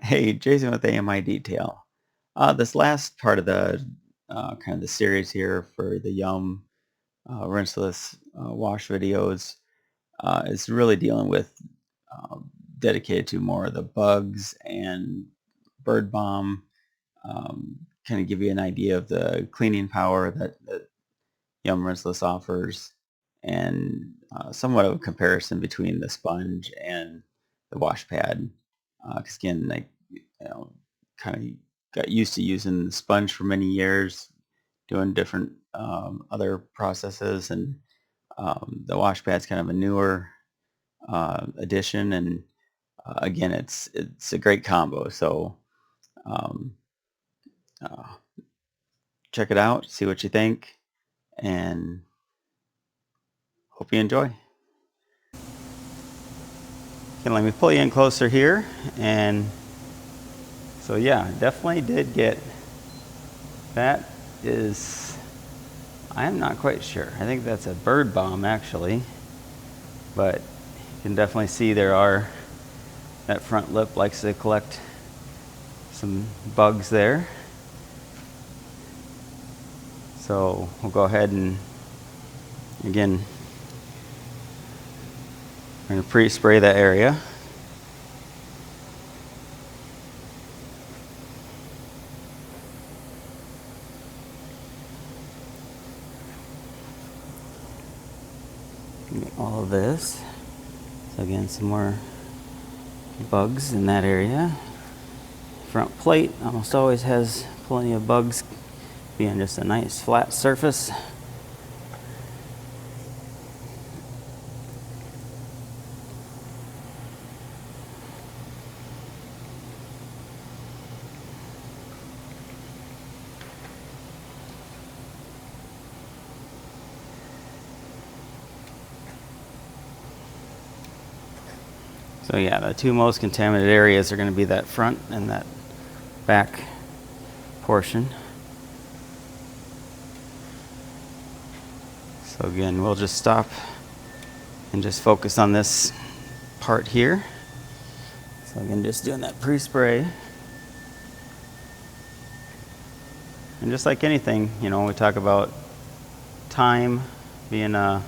Hey, Jason with AMI Detail. This last part of the kind of the series here for the Yum rinseless wash videos is really dealing with dedicated to more of the bugs and bird balm. Kind of give you an idea of the cleaning power that Yum rinseless offers, and somewhat of a comparison between the sponge and the wash pad. Because again, like kind of got used to using the sponge for many years, doing different other processes, and the wash pad's kind of a newer addition. And again, it's a great combo. So um, uh, check it out, see what you think, and hope you enjoy. Okay, let me pull you in closer here, and so yeah, definitely did get that. Is I am not quite sure. I think that's a bird bomb actually, but you can definitely see that front lip likes to collect some bugs there. So we'll go ahead and again, we're going to pre-spray that area. Get all of this. So again, some more bugs in that area. Front plate almost always has plenty of bugs, being just a nice flat surface. So yeah, the two most contaminated areas are going to be that front and that back portion. So again, we'll just stop and just focus on this part here. So again, just doing that pre-spray. And just like anything, we talk about time being go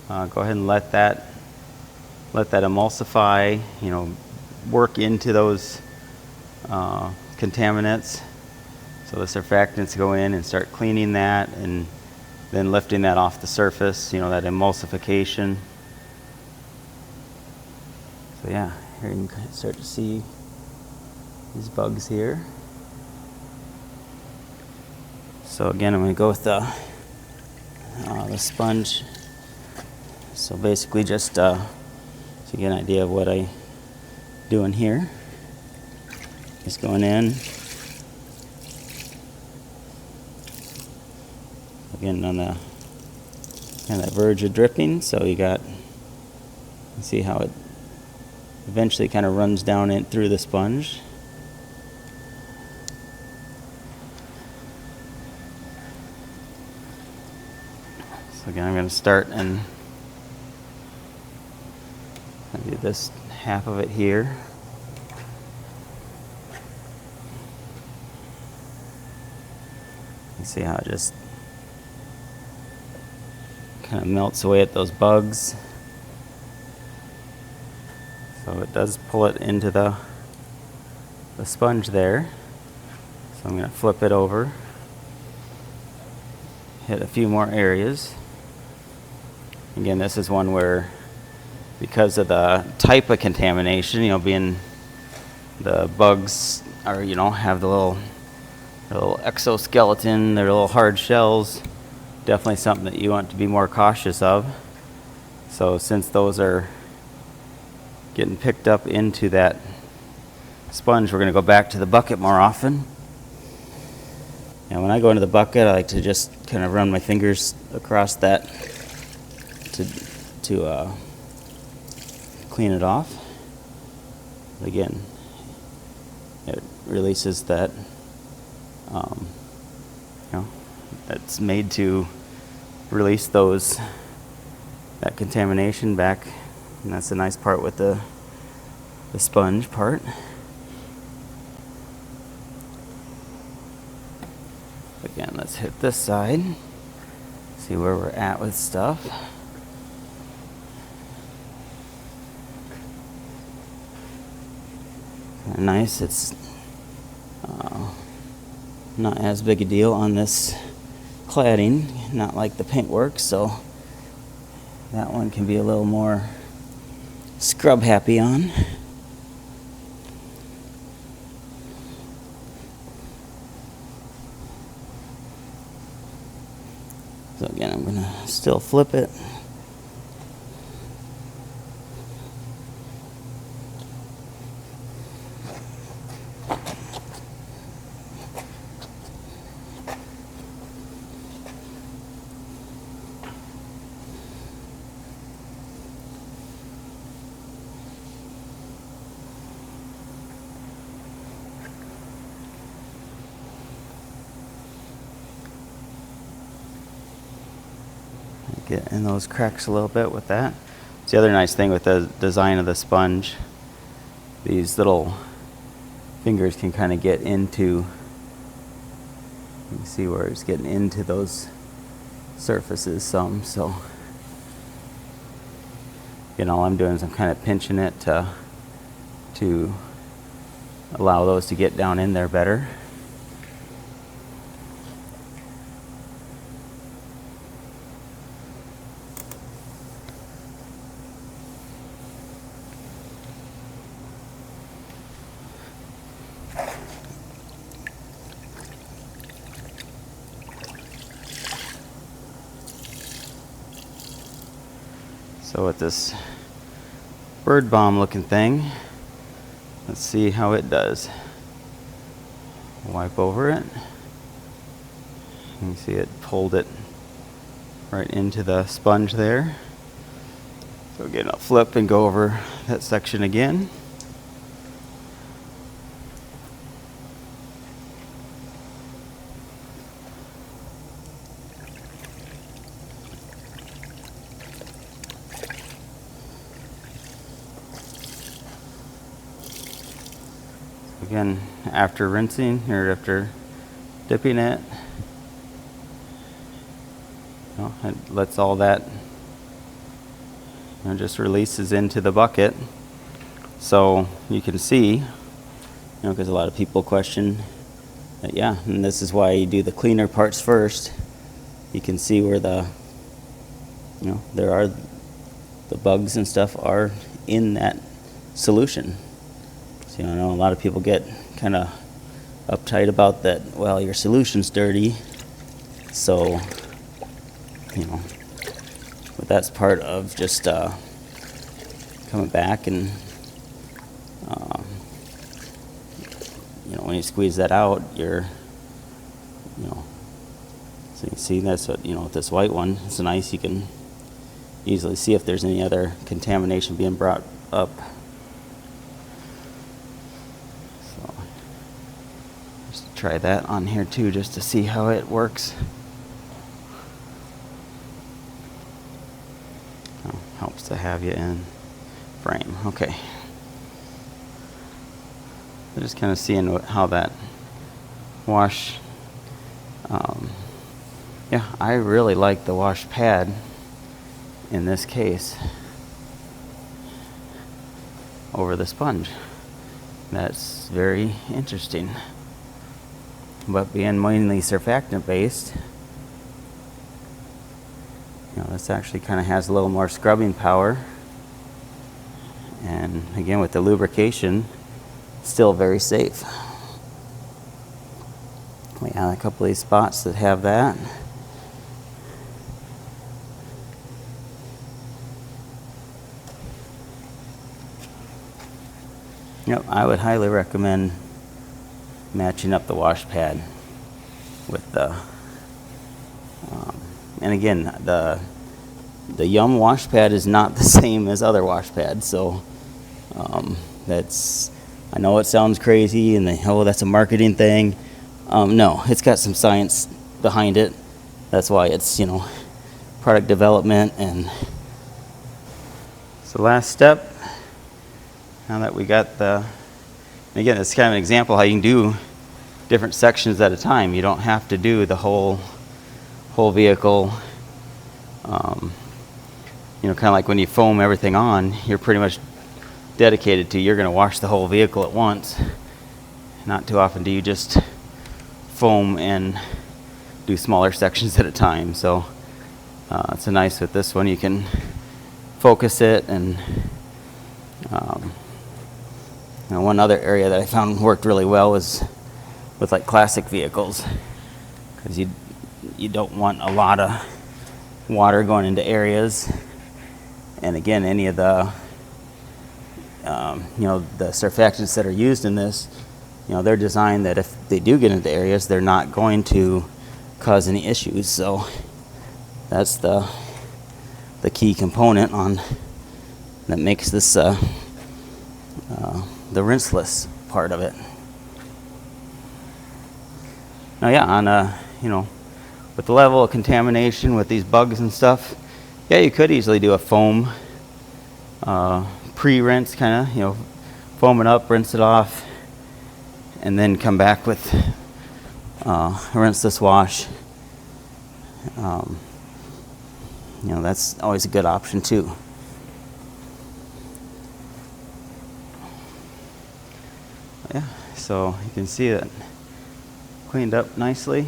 ahead and let that emulsify, work into those contaminants. So the surfactants go in and start cleaning that and then lifting that off the surface, that emulsification. So yeah, here you can start to see these bugs here. So again, I'm going to go with the sponge. So basically just to get an idea of what I'm doing here. Just going in. Again, on the kind of that verge of dripping, so you see how it eventually kind of runs down in through the sponge. So again, I'm going to start and do this half of it here. You see how it just kind of melts away at those bugs. So it does pull it into the sponge there. So I'm going to flip it over, hit a few more areas. Again, this is one where, because of the type of contamination, being the bugs are, have the little exoskeleton, their little hard shells, definitely something that you want to be more cautious of. So since those are getting picked up into that sponge, we're going to go back to the bucket more often. And when I go into the bucket, I like to just kind of run my fingers across that to clean it off. Again, it releases that, that's made to release that contamination back, and that's the nice part with the sponge part. let's hit this side, see where we're at with stuff. Nice, it's not as big a deal on this cladding, not like the paintwork, so that one can be a little more scrub happy on. So again, I'm gonna still flip it. Get in those cracks a little bit with that. It's the other nice thing with the design of the sponge. These little fingers can kind of get into, you can see where it's getting into those surfaces some. So again, all I'm doing is I'm kind of pinching it to allow those to get down in there better. So with this bird bomb looking thing, let's see how it does. Wipe over it. You can see it pulled it right into the sponge there. So again, I'll flip and go over that section again. Again, after rinsing or after dipping it, it lets all that just releases into the bucket. So you can see, because a lot of people question that, and this is why you do the cleaner parts first. You can see where the bugs and stuff are in that solution. So, I know a lot of people get kind of uptight about that, well, your solution's dirty. So, but that's part of just coming back and, when you squeeze that out, so you can see that's what, with this white one, it's nice. You can easily see if there's any other contamination being brought up. Try that on here too, just to see how it works. Helps to have you in frame. Okay. So just kind of seeing how that wash. I really like the wash pad in this case over the sponge. That's very interesting. But being mainly surfactant based, this actually kind of has a little more scrubbing power. And again, with the lubrication, still very safe. We have a couple of these spots that have that. I would highly recommend matching up the wash pad with the and again, the Yum wash pad is not the same as other wash pads. So that's, I know it sounds crazy and that's a marketing thing. No, it's got some science behind it. That's why it's product development. And so last step, now that we got and again, it's kind of an example how you can do different sections at a time. You don't have to do the whole vehicle. You know, kind of like when you foam everything on, you're pretty much dedicated to, you're going to wash the whole vehicle at once. Not too often do you just foam and do smaller sections at a time. So it's nice with this one, you can focus it. And you know, one other area that I found worked really well was with like classic vehicles, because you don't want a lot of water going into areas. And again, any of the you know, the surfactants that are used in this, you know, they're designed that if they do get into areas, they're not going to cause any issues. So that's the key component on that makes this the rinseless part of it. Now, yeah, on you know, with the level of contamination with these bugs and stuff, yeah, you could easily do a foam pre-rinse, kind of, you know, foam it up, rinse it off, and then come back with a rinseless wash. You know, that's always a good option too. Yeah, so you can see it cleaned up nicely.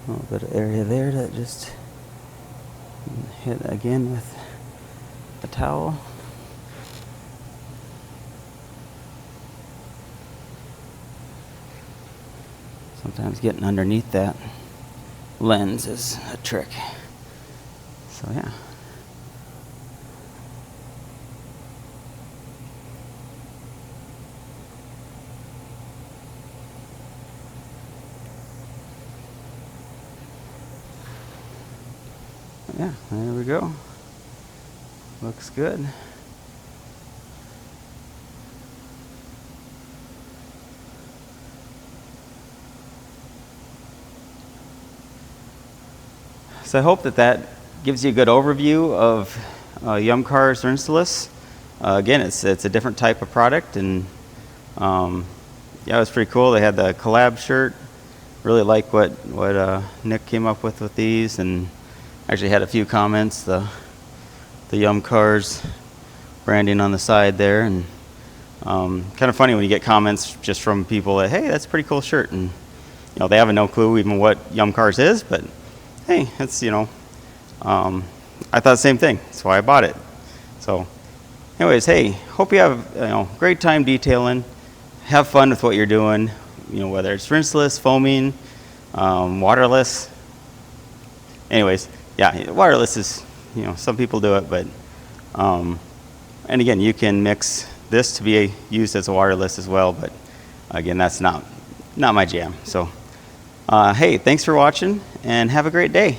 A little bit of area there that just hit again with a towel. Sometimes getting underneath that lens is a trick. So yeah. Yeah, there we go. Looks good. So I hope that gives you a good overview of Yumcar's rinseless. Again, it's a different type of product, and yeah, it was pretty cool. They had the collab shirt. Really like what Nick came up with these, and actually had a few comments. The Yumcar's branding on the side there, and kind of funny when you get comments just from people that, hey, that's a pretty cool shirt, and you know, they have no clue even what Yumcar's is, but hey, it's, you know, I thought the same thing. That's why I bought it. So anyways, hey, hope you have, you know, great time detailing. Have fun with what you're doing, you know, whether it's rinseless, foaming, waterless. Anyways, yeah, waterless is, you know, some people do it, but and again, you can mix this to be used as a waterless as well, but again, that's not my jam. So hey, thanks for watching, and have a great day.